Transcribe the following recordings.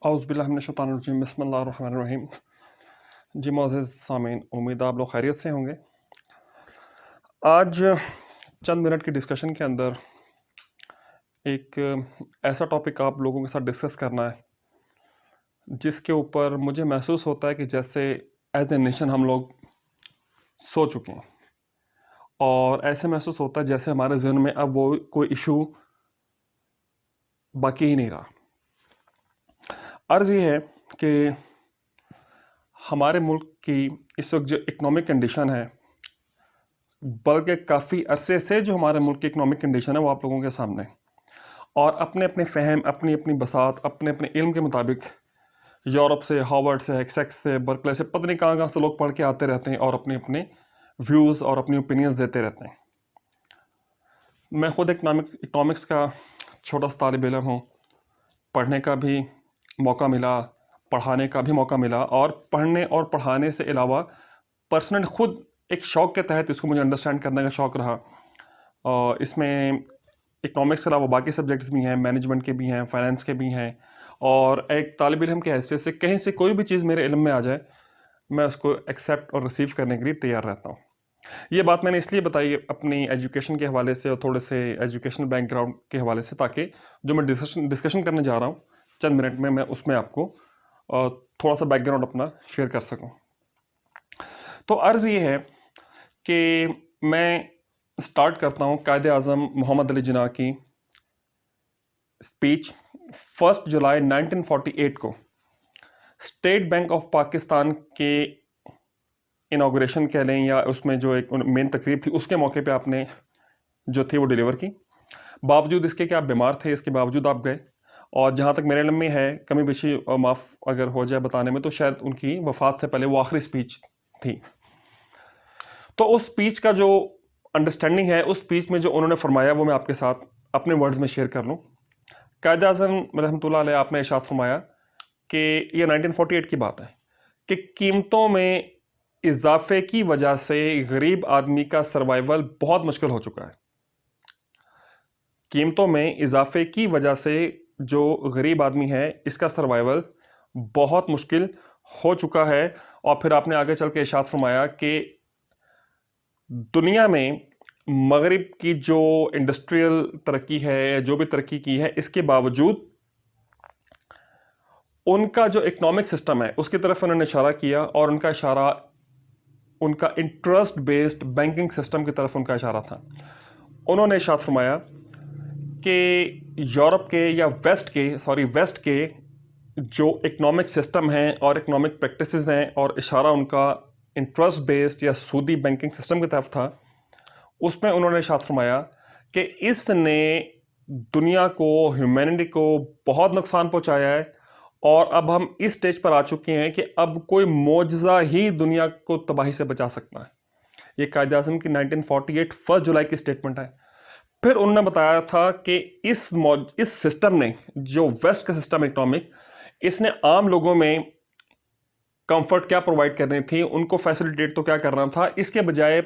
اعوذ باللہ من الشیطان الرجیم بسم اللہ الرحمن الرحیم۔ جی معزز سامعین، امید آپ لوگ خیریت سے ہوں گے۔ آج چند منٹ کی ڈسکشن کے اندر ایک ایسا ٹاپک آپ لوگوں کے ساتھ ڈسکس کرنا ہے جس کے اوپر مجھے محسوس ہوتا ہے کہ جیسے ایز اے نیشن ہم لوگ سو چکے ہیں، اور ایسے محسوس ہوتا ہے جیسے ہمارے ذہن میں اب وہ کوئی ایشو باقی ہی نہیں رہا۔ عرض یہ ہے کہ ہمارے ملک کی اس وقت جو اکنامک کنڈیشن ہے، بلکہ کافی عرصے سے جو ہمارے ملک کی اکنامک کنڈیشن ہے وہ آپ لوگوں کے سامنے ہے، اور اپنے اپنے فہم، اپنی اپنی بساط، اپنے اپنے علم کے مطابق یورپ سے، ہارورڈ سے، ایکسیکس سے، برکلے سے، پتہ نہیں کہاں کہاں سے لوگ پڑھ کے آتے رہتے ہیں اور اپنے اپنے ویوز اور اپنی اوپینینز دیتے رہتے ہیں۔ میں خود اکنامکس کا چھوٹا سا طالب علم ہوں، پڑھنے کا بھی موقع ملا، پڑھانے کا بھی موقع ملا، اور پڑھنے اور پڑھانے سے علاوہ پرسنل خود ایک شوق کے تحت اس کو مجھے انڈرسٹینڈ کرنے کا شوق رہا۔ اور اس میں اکنامکس کے علاوہ باقی سبجیکٹس بھی ہیں، مینجمنٹ کے بھی ہیں، فائنینس کے بھی ہیں، اور ایک طالب علم کی حیثیت سے کہیں سے کوئی بھی چیز میرے علم میں آ جائے میں اس کو ایکسیپٹ اور ریسیو کرنے کے لیے تیار رہتا ہوں۔ یہ بات میں نے اس لیے بتائی اپنی ایجوکیشن کے حوالے سے اور تھوڑے سے ایجوکیشنل بیک گراؤنڈ کے حوالے سے، تاکہ جو میں ڈسکشن کرنے جا رہا ہوں چند منٹ میں اس میں آپ کو تھوڑا سا بیک گراؤنڈ اپنا شیئر کر سکوں۔ تو عرض یہ ہے کہ میں سٹارٹ کرتا ہوں قائد اعظم محمد علی جناح کی اسپیچ 1 جولائی 1948 کو اسٹیٹ بینک آف پاکستان کے انوگریشن کہہ لیں، یا اس میں جو ایک مین تقریب تھی اس کے موقع پہ آپ نے جو تھی وہ ڈیلیور کی، باوجود اس کے کہ آپ بیمار تھے، اس کے باوجود آپ گئے۔ اور جہاں تک میرے علم میں ہے، کمی بیشی معاف اگر ہو جائے بتانے میں، تو شاید ان کی وفات سے پہلے وہ آخری اسپیچ تھی۔ تو اس اسپیچ کا جو انڈرسٹینڈنگ ہے، اس اسپیچ میں جو انہوں نے فرمایا وہ میں آپ کے ساتھ اپنے ورڈز میں شیئر کر لوں۔ قائد اعظم رحمۃ اللہ علیہ آپ نے ارشاد فرمایا کہ یہ 1948 کی بات ہے کہ قیمتوں میں اضافے کی وجہ سے غریب آدمی کا سروائیول بہت مشکل ہو چکا ہے۔ قیمتوں میں اضافے کی وجہ سے جو غریب آدمی ہے اس کا سروائیول بہت مشکل ہو چکا ہے۔ اور پھر آپ نے آگے چل کے ارشاد فرمایا کہ دنیا میں مغرب کی جو انڈسٹریل ترقی ہے، جو بھی ترقی کی ہے، اس کے باوجود ان کا جو اکنامک سسٹم ہے اس کی طرف انہوں نے اشارہ کیا، اور ان کا اشارہ ان کا انٹرسٹ بیسڈ بینکنگ سسٹم کی طرف ان کا اشارہ تھا۔ انہوں نے ارشاد فرمایا کہ یورپ کے یا ویسٹ کے جو اکنامک سسٹم ہیں اور اکنامک پریکٹسز ہیں، اور اشارہ ان کا انٹرسٹ بیسڈ یا سودی بینکنگ سسٹم کی طرف تھا، اس میں انہوں نے ارشاد فرمایا کہ اس نے دنیا کو، ہیومینٹی کو بہت نقصان پہنچایا ہے، اور اب ہم اس سٹیج پر آ چکے ہیں کہ اب کوئی معجزہ ہی دنیا کو تباہی سے بچا سکتا ہے۔ یہ قائد اعظم کی 1948 1 جولائی کی اسٹیٹمنٹ ہے۔ پھر انہوں نے بتایا تھا کہ اس سسٹم نے، جو ویسٹ کا سسٹم اکنامک، اس نے عام لوگوں میں کمفرٹ کیا پرووائڈ کرنی تھی، ان کو فیسیلیٹیٹ تو کیا کرنا تھا، اس کے بجائے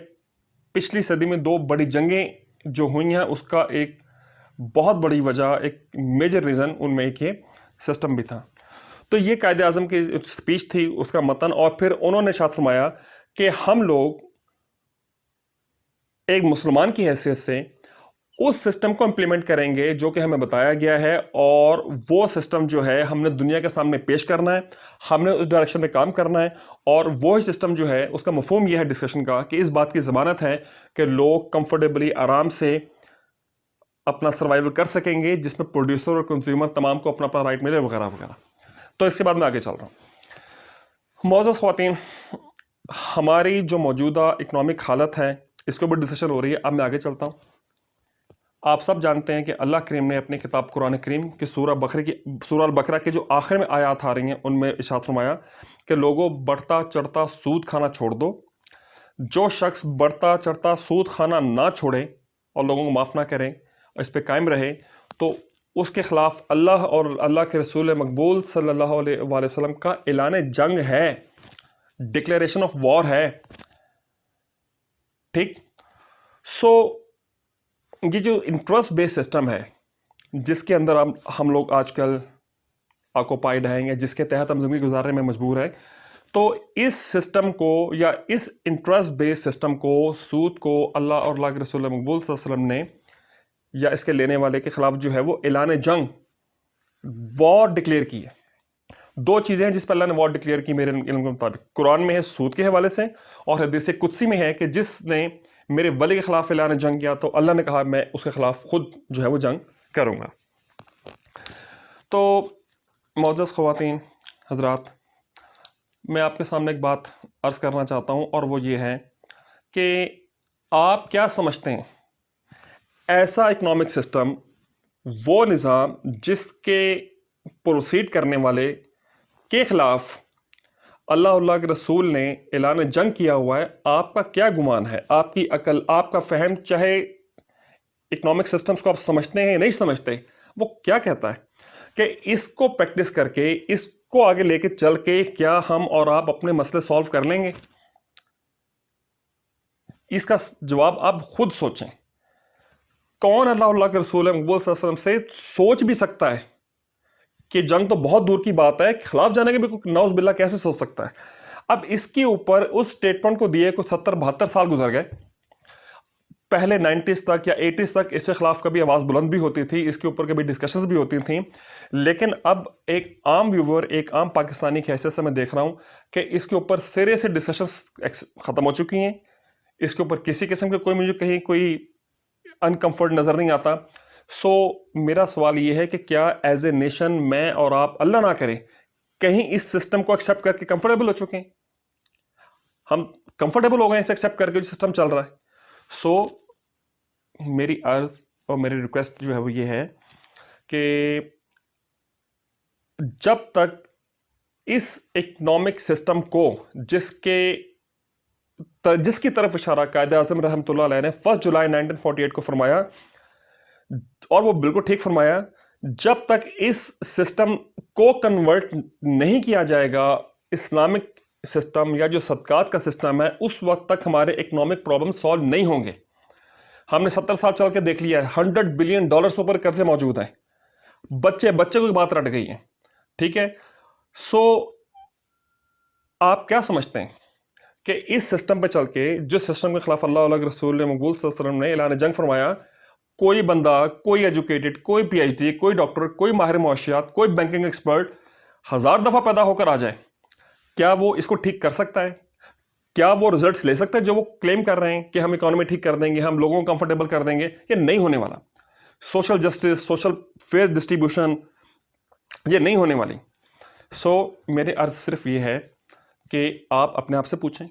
پچھلی صدی میں 2 بڑی جنگیں جو ہوئی ہیں اس کا ایک بہت بڑی وجہ، ایک میجر ریزن ان میں ایک یہ سسٹم بھی تھا۔ تو یہ قائد اعظم کی اسپیچ تھی، اس کا متن۔ اور پھر انہوں نے ارشاد فرمایا کہ ہم لوگ ایک مسلمان کی حیثیت سے اس سسٹم کو امپلیمنٹ کریں گے جو کہ ہمیں بتایا گیا ہے، اور وہ سسٹم جو ہے ہم نے دنیا کے سامنے پیش کرنا ہے، ہم نے اس ڈائریکشن میں کام کرنا ہے۔ اور وہی سسٹم جو ہے اس کا مفہوم یہ ہے ڈسکشن کا کہ اس بات کی ضمانت ہے کہ لوگ کمفرٹیبلی، آرام سے اپنا سروائیول کر سکیں گے، جس میں پروڈیوسر اور کنزیومر تمام کو اپنا اپنا رائٹ ملے، وغیرہ وغیرہ۔ تو اس کے بعد میں آگے چل رہا ہوں۔ معزز خواتین، ہماری جو موجودہ اکنامک حالت ہے اس کے اوپر ڈسکشن ہو رہی ہے۔ اب میں آگے چلتا ہوں۔ آپ سب جانتے ہیں کہ اللہ کریم نے اپنی کتاب قرآن کریم کی سورہ البقرہ کے جو آخر میں آیات آ رہی ہیں ان میں ارشاد فرمایا کہ لوگوں، بڑھتا چڑھتا سود کھانا چھوڑ دو۔ جو شخص بڑھتا چڑھتا سود کھانا نہ چھوڑے اور لوگوں کو معاف نہ کرے اور اس پہ قائم رہے، تو اس کے خلاف اللہ اور اللہ کے رسول مقبول صلی اللہ علیہ وآلہ وسلم کا اعلان جنگ ہے، ڈکلیریشن آف وار ہے۔ ٹھیک؟ یہ جو انٹرسٹ بیس سسٹم ہے، جس کے اندر ہم لوگ آج کل آکوپائڈ ہیں یا جس کے تحت ہم زندگی گزارنے میں مجبور ہیں. تو اس سسٹم کو یا اس انٹرسٹ بیس سسٹم کو، سود کو اللہ اور اللہ کے رسول مقبول صلی اللہ علیہ وسلم نے یا اس کے لینے والے کے خلاف جو ہے وہ اعلان جنگ، وار ڈکلیئر کی ہے. دو چیزیں ہیں جس پر اللہ نے وار ڈکلیئر کی میرے علم کے مطابق. قرآن میں ہے سود کے حوالے سے، اور حدیث قدسی میں ہے کہ جس نے میرے ولی کے خلاف اعلان جنگ کیا تو اللہ نے کہا میں اس کے خلاف خود جو ہے وہ جنگ کروں گا. تو معزز خواتین حضرات، میں آپ کے سامنے ایک بات عرض کرنا چاہتا ہوں، اور وہ یہ ہے کہ آپ کیا سمجھتے ہیں ایسا اکنامک سسٹم، وہ نظام جس کے پروسیڈ کرنے والے کے خلاف اللہ اللہ کے رسول نے اعلان جنگ کیا ہوا ہے، آپ کا کیا گمان ہے؟ آپ کی عقل، آپ کا فہم، چاہے اکنامک سسٹمز کو آپ سمجھتے ہیں یا نہیں سمجھتے، وہ کیا کہتا ہے کہ اس کو پریکٹس کر کے، اس کو آگے لے کے چل کے کیا ہم اور آپ اپنے مسئلے سالو کر لیں گے؟ اس کا جواب آپ خود سوچیں. کون اللہ اللہ کے رسول مقبول صلی اللہ علیہ وسلم سے سوچ بھی سکتا ہے کہ جنگ تو بہت دور کی بات ہے، خلاف جانے کے بھی کوئی نعوذ باللہ کیسے سوچ سکتا ہے؟ اب اس کے اوپر اس سٹیٹمنٹ کو دیے کو 70-72 سال گزر گئے. پہلے 90s تک یا 80s تک اس کے خلاف کبھی آواز بلند بھی ہوتی تھی، اس کے اوپر کبھی ڈسکشنز بھی ہوتی تھیں، لیکن اب ایک عام ویور، ایک عام پاکستانی کی حیثیت سے میں دیکھ رہا ہوں کہ اس کے اوپر سرے سے ڈسکشنز ختم ہو چکی ہیں. اس کے اوپر کسی قسم کے مجھے کہیں کوئی انکمفرٹ نظر نہیں آتا. سو میرا سوال یہ ہے کہ کیا ایز اے نیشن میں اور آپ، اللہ نہ کرے، کہیں اس سسٹم کو ایکسیپٹ کر کے کمفرٹیبل ہو چکے ہیں؟ ہم کمفرٹیبل ہو گئے اسے ایکسیپٹ کر کے جو سسٹم چل رہا ہے. سو میری عرض اور میری ریکویسٹ جو ہے وہ یہ ہے کہ جب تک اس اکنامک سسٹم کو جس کی طرف اشارہ قائد اعظم رحمۃ اللہ علیہ نے 1 جولائی 1948 کو فرمایا، اور وہ بالکل ٹھیک فرمایا، جب تک اس سسٹم کو کنورٹ نہیں کیا جائے گا اسلامک سسٹم یا جو صدقات کا سسٹم ہے، اس وقت تک ہمارے اکنامک پرابلم سالو نہیں ہوں گے. ہم نے 70 سال چل کے دیکھ لیا ہے، $100 بلین سے اوپر قرضے موجود ہیں. بچے کو بات رٹ گئی ہے. ٹھیک ہے. سو آپ کیا سمجھتے ہیں کہ اس سسٹم پہ چل کے، جس سسٹم کے خلاف اللہ علیہ رسول نے مقبول صلی اللہ علیہ وسلم نے اعلان جنگ فرمایا، کوئی بندہ، کوئی ایجوکیٹڈ، کوئی پی ایچ ڈی، کوئی ڈاکٹر، کوئی ماہر معاشیات، کوئی بینکنگ ایکسپرٹ 1000 دفعہ پیدا ہو کر آ جائے، کیا وہ اس کو ٹھیک کر سکتا ہے؟ کیا وہ ریزلٹس لے سکتا ہے جو وہ کلیم کر رہے ہیں کہ ہم اکانومی ٹھیک کر دیں گے، ہم لوگوں کو کمفرٹیبل کر دیں گے؟ یہ نہیں ہونے والا. Social justice, social fair distribution, یہ نہیں ہونے والی. سو میرے عرض صرف یہ ہے کہ آپ اپنے آپ سے پوچھیں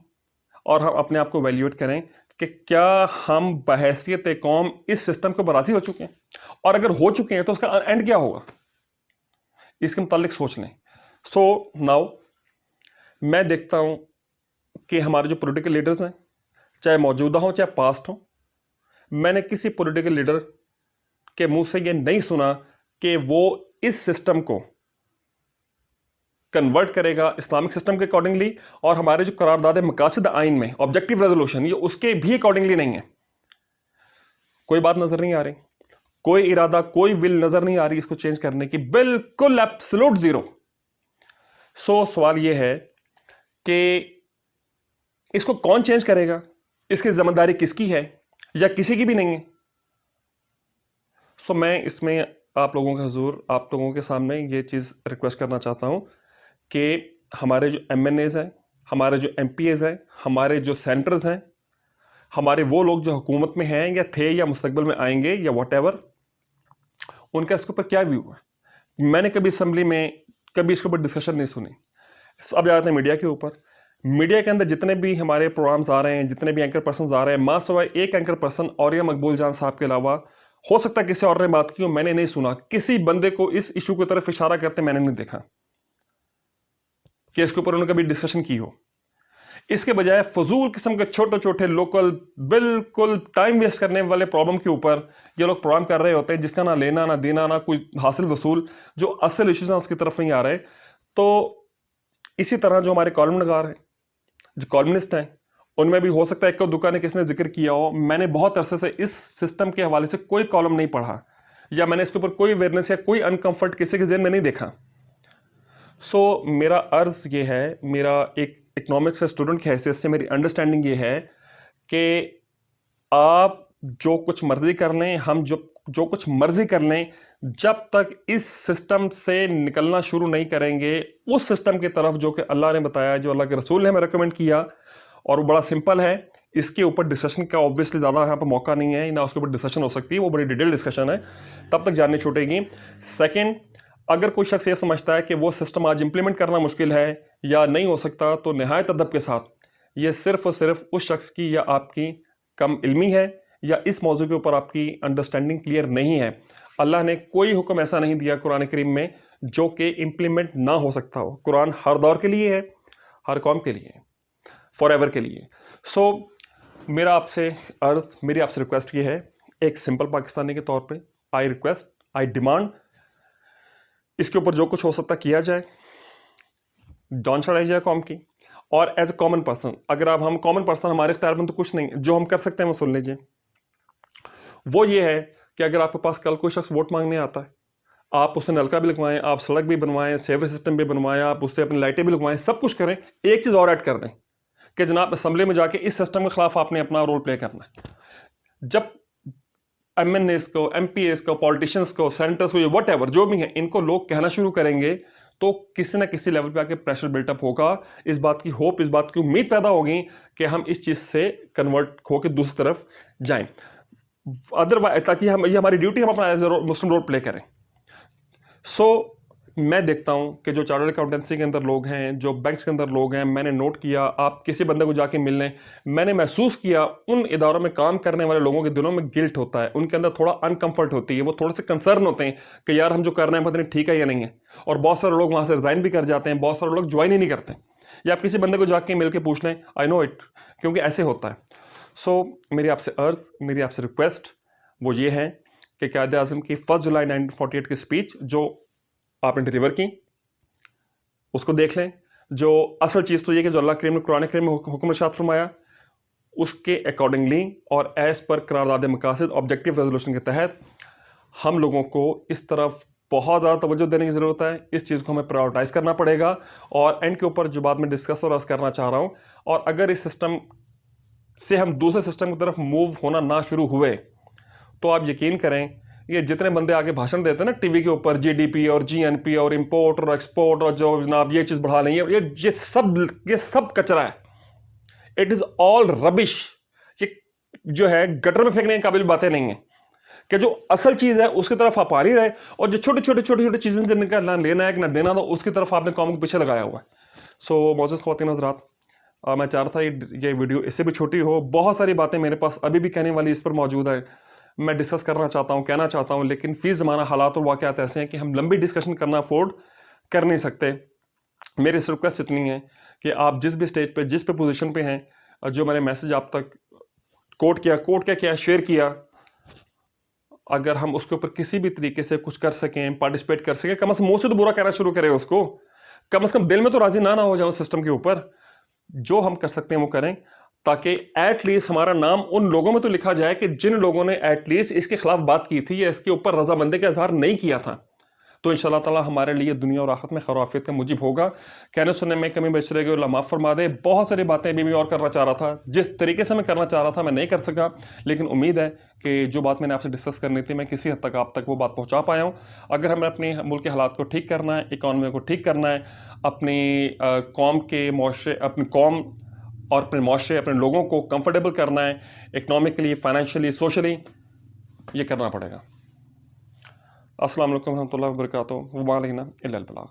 اور ہم اپنے آپ کو ویلیویٹ کریں کہ کیا ہم بحیثیت قوم اس سسٹم کو راضی ہو چکے ہیں، اور اگر ہو چکے ہیں تو اس کا اینڈ کیا ہوگا، اس کے متعلق سوچ لیں. سو ناؤ میں دیکھتا ہوں کہ ہمارے جو پولیٹیکل لیڈرز ہیں، چاہے موجودہ ہوں چاہے پاسٹ ہوں، میں نے کسی پولیٹیکل لیڈر کے منہ سے یہ نہیں سنا کہ وہ اس سسٹم کو کنورٹ کرے گا اسلامک سسٹم کے اکارڈنگلی، اور ہمارے جو قرارداد مقاصد آئین میں آبجیکٹیو ریزولوشن، یہ اس کے بھی اکارڈنگلی نہیں ہے. کوئی بات نظر نہیں آ رہی، کوئی ارادہ، کوئی ول نظر نہیں آ رہی اس کو چینج کرنے کی، بالکل ایبسلوٹ زیرو. سو سوال یہ ہے کہ اس کو کون چینج کرے گا، اس کی ذمہ داری کس کی ہے، یا کسی کی بھی نہیں ہے. سو میں اس میں آپ لوگوں کے حضور، آپ لوگوں کے سامنے یہ چیز ریکویسٹ کرنا چاہتا ہوں کہ ہمارے جو ایم این ایز ہیں، ہمارے جو ایم پی ایز ہیں، ہمارے جو سینٹرز ہیں، ہمارے وہ لوگ جو حکومت میں ہیں یا تھے یا مستقبل میں آئیں گے یا واٹ ایور، ان کا اس کے اوپر کیا ویو ہے. میں نے کبھی اسمبلی میں کبھی اس کے اوپر ڈسکشن نہیں سنی. اب جاتے ہیں میڈیا کے اوپر. میڈیا کے اندر جتنے بھی ہمارے پروگرامز آ رہے ہیں، جتنے بھی اینکر پرسنز آ رہے ہیں، ماں سوائے ایک اینکر پرسن اور یا مقبول جان صاحب کے علاوہ، ہو سکتا ہے کسی اور نے بات کی ہو، میں نے نہیں سنا کسی بندے کو اس ایشو کی طرف اشارہ کرتے میں نے نہیں دیکھا کہ اس کے اوپر انہوں نے کبھی ڈسکشن کی ہو. اس کے بجائے فضول قسم کے چھوٹے چھوٹے لوکل، بالکل ٹائم ویسٹ کرنے والے پرابلم کے اوپر یہ لوگ پروگرام کر رہے ہوتے ہیں، جس کا نہ لینا نہ دینا، نہ کوئی حاصل وصول، جو اصل ایشوز ہیں اس کی طرف نہیں آ رہے. تو اسی طرح جو ہمارے کالم نگار ہیں، جو کالمنسٹ ہیں، ان میں بھی ہو سکتا ہے ایک دکان نے کس نے ذکر کیا ہو. میں نے بہت عرصے سے اس سسٹم کے حوالے سے کوئی کالم نہیں پڑھا، یا میں نے اس کے اوپر کوئی اویئرنیس یا کوئی انکمفرٹ کسی کے ذہن میں نہیں دیکھا. سو میرا عرض یہ ہے، میرا ایک اکنامکس کے اسٹوڈنٹ کی حیثیت سے میری انڈرسٹینڈنگ یہ ہے کہ آپ جو کچھ مرضی کر لیں، ہم جو کچھ مرضی کر لیں، جب تک اس سسٹم سے نکلنا شروع نہیں کریں گے اس سسٹم کی طرف جو کہ اللہ نے بتایا، جو اللہ کے رسول نے ہمیں ریکمینڈ کیا، اور وہ بڑا سمپل ہے، اس کے اوپر ڈسکشن کا آبویسلی زیادہ یہاں پہ موقع نہیں ہے، نہ اس کے اوپر ڈسکشن ہو سکتی ہے، وہ بڑی ڈیٹیل ڈسکشن ہے، تب تک جاننی چھوٹے گی۔ سیکنڈ، اگر کوئی شخص یہ سمجھتا ہے کہ وہ سسٹم آج امپلیمنٹ کرنا مشکل ہے یا نہیں ہو سکتا، تو نہایت ادب کے ساتھ یہ صرف اور صرف اس شخص کی یا آپ کی کم علمی ہے، یا اس موضوع کے اوپر آپ کی انڈرسٹینڈنگ کلیئر نہیں ہے۔ اللہ نے کوئی حکم ایسا نہیں دیا قرآن کریم میں جو کہ امپلیمنٹ نہ ہو سکتا ہو۔ قرآن ہر دور کے لیے ہے، ہر قوم کے لیے، فار ایور کے لیے۔ سو میرا آپ سے عرض، میری آپ سے ریکویسٹ یہ ہے، ایک سمپل پاکستانی کے طور پہ آئی ریکویسٹ، آئی ڈیمانڈ، اس کے اوپر جو کچھ ہو سکتا کیا جائے، ڈان چڑھائی جائے قوم کی، اور ایز اے کامن پرسن، اگر آپ ہم کامن پرسن، ہمارے اختیار میں تو کچھ نہیں، جو ہم کر سکتے ہیں وہ سن لیجئے۔ وہ یہ ہے کہ اگر آپ کے پاس کل کوئی شخص ووٹ مانگنے آتا ہے، آپ اس سے نلکا بھی لگوائیں، آپ سڑک بھی بنوائیں، سیور سسٹم بھی بنوائیں، آپ اس سے اپنی لائٹیں بھی لگوائیں، سب کچھ کریں، ایک چیز اور ایڈ کر دیں کہ جناب اسمبلی میں جا کے اس سسٹم کے خلاف آپ نے اپنا رول پلے کرنا ہے۔ جب ایم این ایز کو، ایم پی ایز کو، پالیٹیشینس کو، سینیٹرز کو، وٹ ایور جو بھی ہیں، ان کو لوگ کہنا شروع کریں گے تو کسی نہ کسی لیول پہ آ کے پریشر بلٹ اپ ہوگا، اس بات کی ہوپ، اس بات کی امید پیدا ہوگی کہ ہم اس چیز سے کنورٹ ہو کے دوسری طرف جائیں، ادروائز تاکہ یہ ہماری ڈیوٹی، ہم اپنا as a Muslim role play کریں۔ سو میں دیکھتا ہوں کہ جو چارٹرڈ اکاؤنٹنسی کے اندر لوگ ہیں، جو بینکس کے اندر لوگ ہیں، میں نے نوٹ کیا، آپ کسی بندے کو جا کے مل لیں، میں نے محسوس کیا ان اداروں میں کام کرنے والے لوگوں کے دلوں میں گلٹ ہوتا ہے، ان کے اندر تھوڑا انکمفرٹ ہوتی ہے، وہ تھوڑے سے کنسرن ہوتے ہیں کہ یار ہم جو کر رہے ہیں پتہ نہیں ٹھیک ہے یا نہیں ہے، اور بہت سارے لوگ وہاں سے ریزائن بھی کر جاتے ہیں، بہت سارے لوگ جوائن ہی نہیں کرتے۔ یا آپ کسی بندے کو جا کے مل کے پوچھ لیں، آئی نو اٹ، کیونکہ ایسے ہوتا ہے۔ سو میری آپ سے عرض، میری آپ سے ریکویسٹ وہ یہ ہے کہ قائد اعظم کی 1 جولائی 1948 کی اسپیچ جو آپ نے ڈیلیور کی، اس کو دیکھ لیں۔ جو اصل چیز تو یہ کہ جو اللہ کریم نے قرآن کریم میں حکم ارشاد فرمایا، اس کے اکارڈنگلی اور ایز پر قرارداد مقاصد آبجیکٹیو ریزولوشن کے تحت ہم لوگوں کو اس طرف بہت زیادہ توجہ دینے کی ضرورت ہے، اس چیز کو ہمیں پرائیورٹائز کرنا پڑے گا، اور اینڈ کے اوپر جو بات میں ڈسکس اور عرض کرنا چاہ رہا ہوں، اور اگر اس سسٹم سے ہم دوسرے سسٹم کی طرف موو ہونا نہ شروع ہوئے تو آپ یقین کریں، یہ جتنے بندے آگے بھاشن دیتے ہیں نا ٹی وی کے اوپر، جی ڈی پی اور جی این پی اور امپورٹ اور ایکسپورٹ، اور جو جناب یہ چیز بڑھا لیں، یہ سب کچرا ہے، اٹ از آل ربش، یہ جو ہے گٹر میں پھینکنے کے قابل باتیں نہیں ہیں، کہ جو اصل چیز ہے اس کی طرف آپ آ نہیں رہے، اور جو چھوٹی چھوٹی چیزیں جن کا نہ لینا ہے کہ نہ دینا، تو اس کی طرف آپ نے قوم کو پیچھے لگایا ہوا ہے۔ سو معزز خواتین حضرات، میں چاہ رہا تھا یہ ویڈیو اس سے بھی چھوٹی ہو، بہت ساری باتیں میرے پاس ابھی بھی کہنے والی اس پر موجود ہے، میں ڈسکس کرنا چاہتا ہوں، کہنا چاہتا ہوں، لیکن فی زمانہ حالات اور واقعات ایسے ہیں کہ ہم لمبی ڈسکشن کرنا افورڈ کر نہیں سکتے۔ میری ریکویسٹ اتنی ہے کہ آپ جس بھی اسٹیج پہ، جس پہ پوزیشن پہ ہیں، جو میں نے میسج آپ تک کوٹ کیا شیئر کیا، اگر ہم اس کے اوپر کسی بھی طریقے سے کچھ کر سکیں، پارٹیسپیٹ کر سکیں، کم از کم منہ سے تو برا کہنا شروع کریں، اس کو کم از کم دل میں تو راضی نہ ہو جائیں سسٹم کے اوپر، جو ہم کر سکتے ہیں وہ کریں، تاکہ ایٹ لیسٹ ہمارا نام ان لوگوں میں تو لکھا جائے کہ جن لوگوں نے ایٹ لیسٹ اس کے خلاف بات کی تھی یا اس کے اوپر رضامندی کا اظہار نہیں کیا تھا، تو انشاءاللہ تعالی ہمارے لیے دنیا اور آخرت میں خیر و عافیت کا موجب ہوگا۔ کہنے سننے میں کمی بیش رہ گئی، اللہ معاف فرما دے۔ بہت ساری باتیں ابھی بھی اور کرنا چاہ رہا تھا، جس طریقے سے میں کرنا چاہ رہا تھا میں نہیں کر سکا، لیکن امید ہے کہ جو بات میں نے آپ سے ڈسکس کرنی تھی میں کسی حد تک آپ تک وہ بات پہنچا پایا ہوں۔ اگر ہمیں اپنے ملک کے حالات کو ٹھیک کرنا ہے، اکانومی کو ٹھیک کرنا ہے، اپنی قوم کے معاشرے، اپنی قوم اور اپنے معاشرے، اپنے لوگوں کو کمفرٹیبل کرنا ہے، اکنامکلی، فائنینشلی، سوشلی، یہ کرنا پڑے گا۔ السلام علیکم ورحمۃ اللہ وبرکاتہ، وما علینا الا البلاغ۔